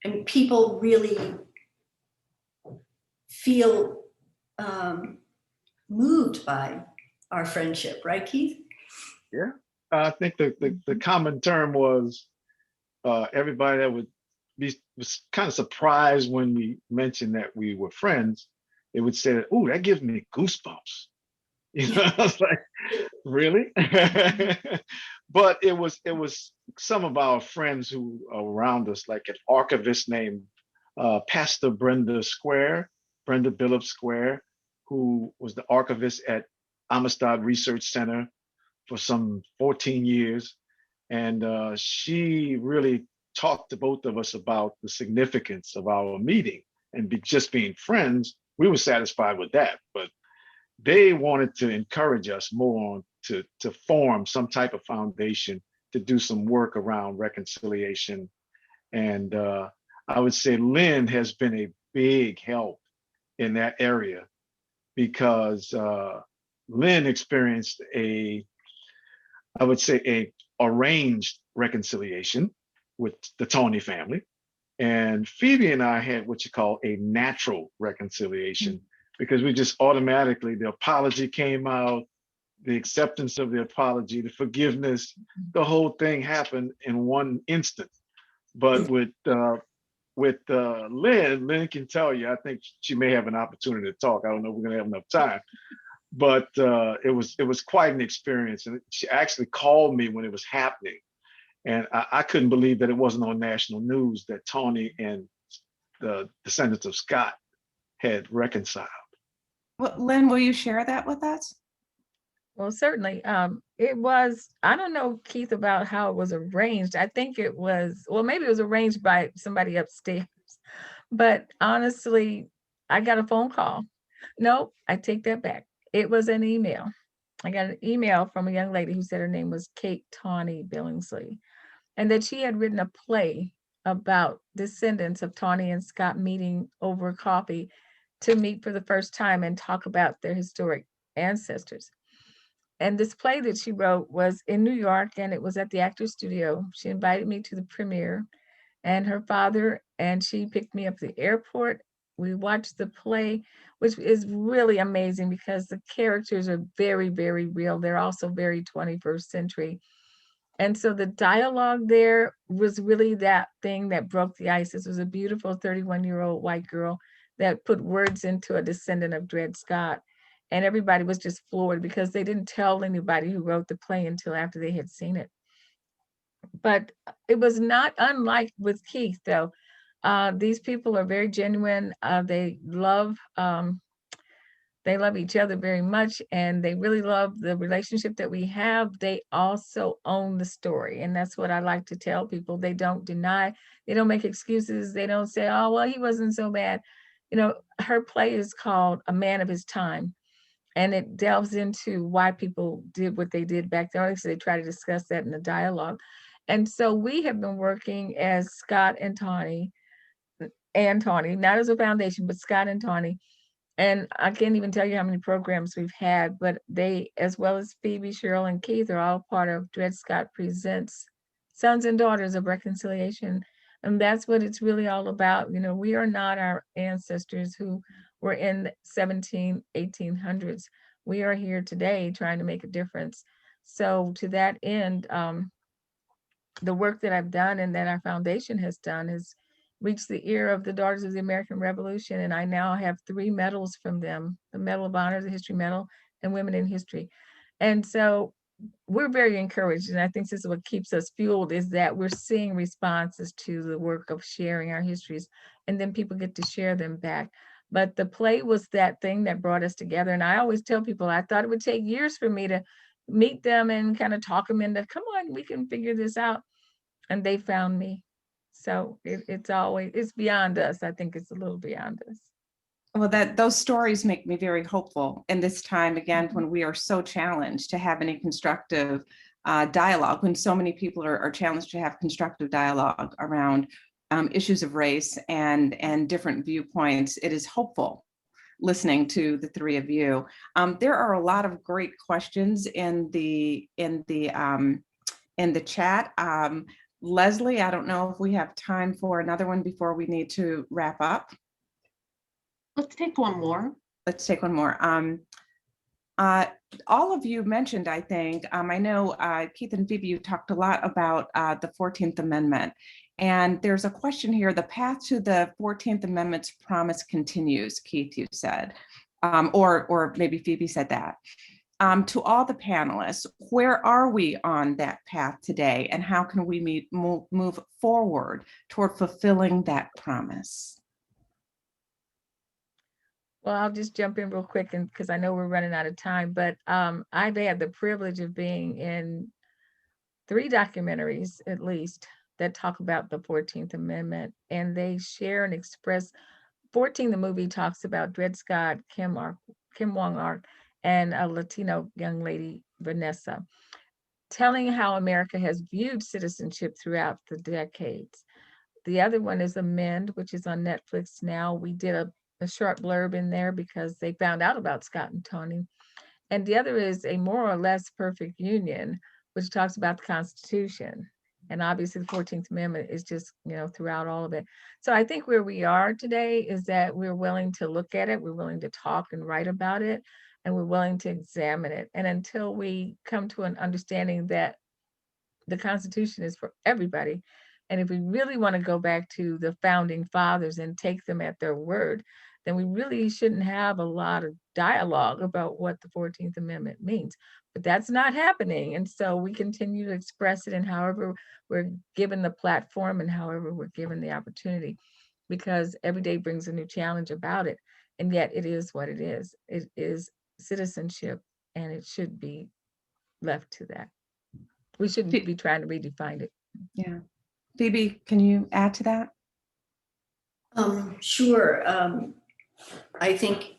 And people really feel moved by our friendship, right, Keith? Yeah, I think the common term was everybody that was kind of surprised when we mentioned that we were friends. They would say, "Oh, that gives me goosebumps." I was like, really? But it was some of our friends who are around us, like an archivist named Pastor Brenda Billups Square, who was the archivist at Amistad Research Center for some 14 years. And she really talked to both of us about the significance of our meeting and just being friends. We were satisfied with that, but they wanted to encourage us more to form some type of foundation to do some work around reconciliation. And I would say Lynne has been a big help in that area because Lynne experienced a arranged reconciliation with the Tony family. And Phoebe and I had what you call a natural reconciliation because we just automatically, the apology came out, the acceptance of the apology, the forgiveness, the whole thing happened in one instant. But with Lynne can tell you, I think she may have an opportunity to talk. I don't know if we're gonna have enough time, but it was quite an experience. And she actually called me when it was happening. And I couldn't believe that it wasn't on national news that Tony and the descendants of Scott had reconciled. Well, Lynne, will you share that with us? Well, certainly. It was, I don't know, Keith, about how it was arranged. I think it was, well, maybe it was arranged by somebody upstairs. But honestly, I got a phone call. No, I take that back. It was an email. I got an email from a young lady who said her name was Kate Tawney Billingsley, and that she had written a play about descendants of Tawny and Scott meeting over coffee to meet for the first time and talk about their historic ancestors. And this play that she wrote was in New York, and it was at the Actors Studio. She invited me to the premiere, and her father and she picked me up at the airport. We watched the play, which is really amazing because the characters are very, very real. They're also very 21st century. And so the dialogue there was really that thing that broke the ice. This was a beautiful 31-year-old white girl that put words into a descendant of Dred Scott. And everybody was just floored because they didn't tell anybody who wrote the play until after they had seen it. But it was not unlike with Keith, though. These people are very genuine. They love each other very much, and they really love the relationship that we have. They also own the story, and that's what I like to tell people. They don't deny, they don't make excuses. They don't say, oh, well, he wasn't so bad. You know, her play is called A Man of His Time, and it delves into why people did what they did back then. So they try to discuss that in the dialogue. And so we have been working as Scott and Tawny, not as a foundation, but Scott and Tawny. And I can't even tell you how many programs we've had, but they, as well as Phoebe, Cheryl, and Keith, are all part of Dred Scott Presents Sons and Daughters of Reconciliation. And that's what it's really all about. You know, we are not our ancestors who were in the 1800s. We are here today trying to make a difference. So to that end, the work that I've done and that our foundation has done is reached the ear of the Daughters of the American Revolution. And I now have 3 medals from them: the Medal of Honor, the History Medal, and Women in History. And so we're very encouraged. And I think this is what keeps us fueled, is that we're seeing responses to the work of sharing our histories, and then people get to share them back. But the play was that thing that brought us together. And I always tell people, I thought it would take years for me to meet them and kind of talk them into, come on, we can figure this out. And they found me. So it's beyond us. I think it's a little beyond us. Well, those stories make me very hopeful in this time, again, when we are so challenged to have any constructive dialogue, when so many people are challenged to have constructive dialogue around issues of race and different viewpoints. It is hopeful listening to the 3 of you. There are a lot of great questions in the chat. Leslie, I don't know if we have time for another one before we need to wrap up. Let's take one more. Let's take one more. All of you mentioned, I think, I know Keith and Phoebe, you talked a lot about the 14th Amendment. And there's a question here: the path to the 14th Amendment's promise continues, Keith, you said, or maybe Phoebe said that. To all the panelists, where are we on that path today, and how can we move forward toward fulfilling that promise? Well, I'll just jump in real quick, and because I know we're running out of time, but I've had the privilege of being in 3 documentaries at least that talk about the 14th Amendment, and they share and express. 14, the movie talks about Dred Scott, Kim Wong-Ark, and a Latino young lady, Vanessa, telling how America has viewed citizenship throughout the decades. The other one is Amend, which is on Netflix now. We did a short blurb in there because they found out about Scott and Tony. And the other is A More or Less Perfect Union, which talks about the Constitution. And obviously the 14th Amendment is just, throughout all of it. So I think where we are today is that we're willing to look at it, we're willing to talk and write about it, and we're willing to examine it. And until we come to an understanding that the Constitution is for everybody, and if we really want to go back to the founding fathers and take them at their word, then we really shouldn't have a lot of dialogue about what the 14th Amendment means. But that's not happening. And so we continue to express it in however we're given the platform and however we're given the opportunity, because every day brings a new challenge about it. And yet it is what it is. It is citizenship, and it should be left to that. We shouldn't be trying to redefine it. Yeah. Phoebe, can you add to that? Sure. I think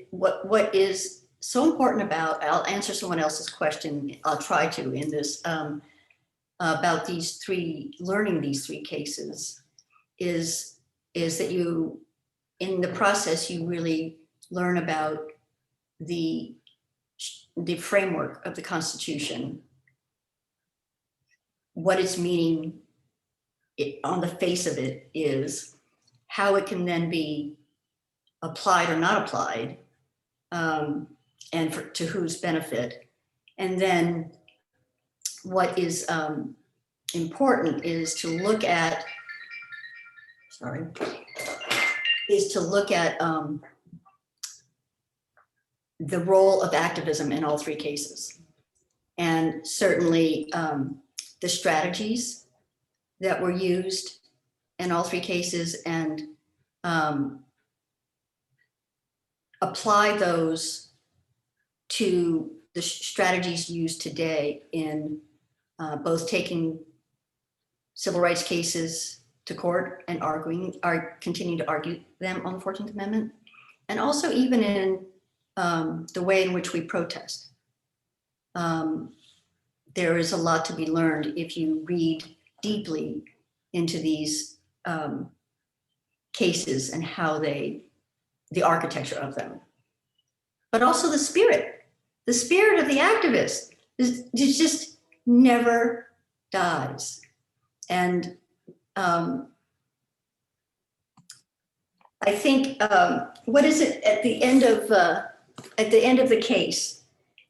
what is so important about, I'll answer someone else's question, I'll try to in this, about learning these 3 cases is that you, in the process, you really learn about the framework of the Constitution, what its meaning on the face of it is, how it can then be applied or not applied, and to whose benefit. And then what is important is to look at, the role of activism in all 3 cases. And certainly the strategies that were used in all 3 cases, and apply those to the strategies used today in both taking civil rights cases to court and continuing to argue them on the 14th Amendment, and also even in the way in which we protest. There is a lot to be learned if you read deeply into these cases and how the architecture of them, but also the spirit of the activist is just never dies. And I think, what is it at the end of the case,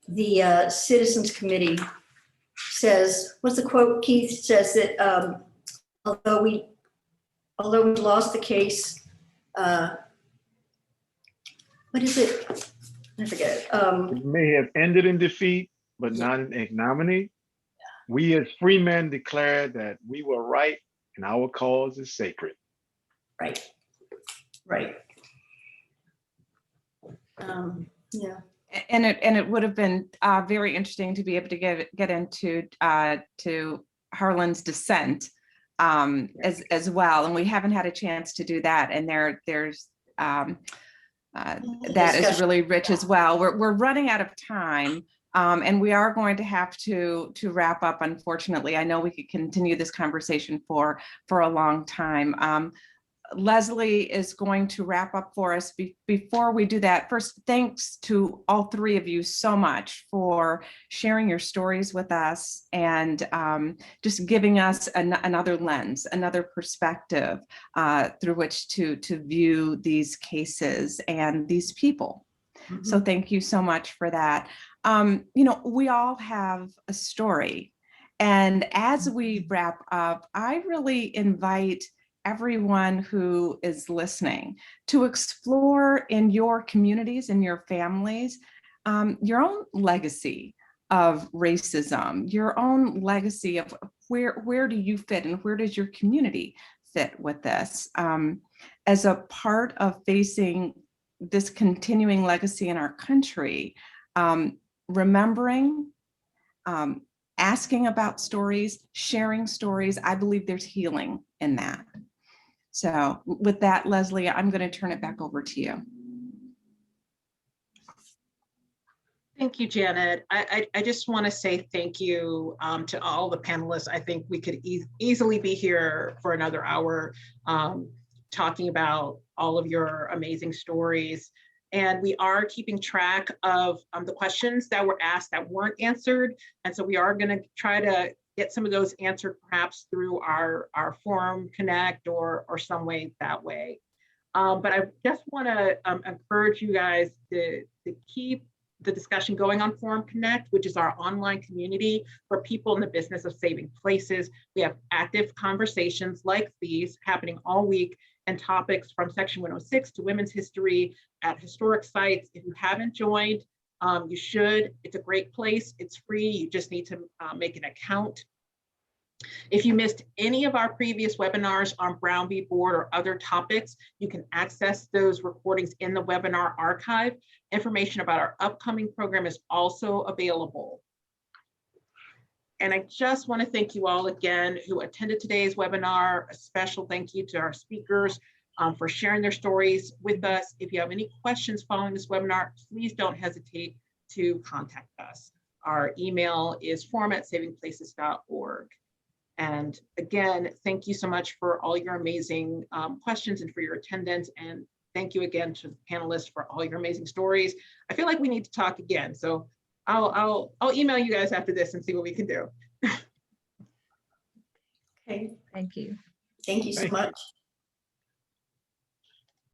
the Citizens Committee says, what's the quote, Keith? Says that although we lost the case, what is it? I forget. It may have ended in defeat, but not in ignominy. We as free men declare that we were right and our cause is sacred. Right. Yeah. And it would have been very interesting to be able to get into to Harlan's dissent as well, and we haven't had a chance to do that. And there's that is really rich as well. We're running out of time, and we are going to have to wrap up. Unfortunately, I know we could continue this conversation for a long time. Leslie is going to wrap up for us. Before we do that, first, thanks to all 3 of you so much for sharing your stories with us and just giving us another lens, another perspective through which to view these cases and these people. Mm-hmm. So thank you so much for that. We all have a story. And as we wrap up, I really invite everyone who is listening to explore in your communities and your families your own legacy of racism, your own legacy of where do you fit and where does your community fit with this. As a part of facing this continuing legacy in our country, remembering, asking about stories, sharing stories, I believe there's healing in that. So with that, Leslie, I'm going to turn it back over to you. Thank you, Janet. I just want to say thank you to all the panelists. I think we could easily be here for another hour talking about all of your amazing stories. And we are keeping track of the questions that were asked that weren't answered. And so we are going to try to get some of those answered perhaps through our Forum Connect or some way that way. But I just want to encourage you guys to keep the discussion going on Forum Connect, which is our online community for people in the business of saving places. We have active conversations like these happening all week, and topics from Section 106 to women's history at historic sites. If you haven't joined, you should. It's a great place. It's free. You just need to make an account. If you missed any of our previous webinars on Brown v. Board or other topics, you can access those recordings in the webinar archive. Information about our upcoming program is also available. And I just want to thank you all again who attended today's webinar. A special thank you to our speakers for sharing their stories with us. If you have any questions following this webinar, please don't hesitate to contact us. Our email is forum@savingplaces.org. And again, thank you so much for all your amazing questions and for your attendance. And thank you again to the panelists for all your amazing stories. I feel like we need to talk again. So I'll email you guys after this and see what we can do. Okay, Thank you. thank you so much.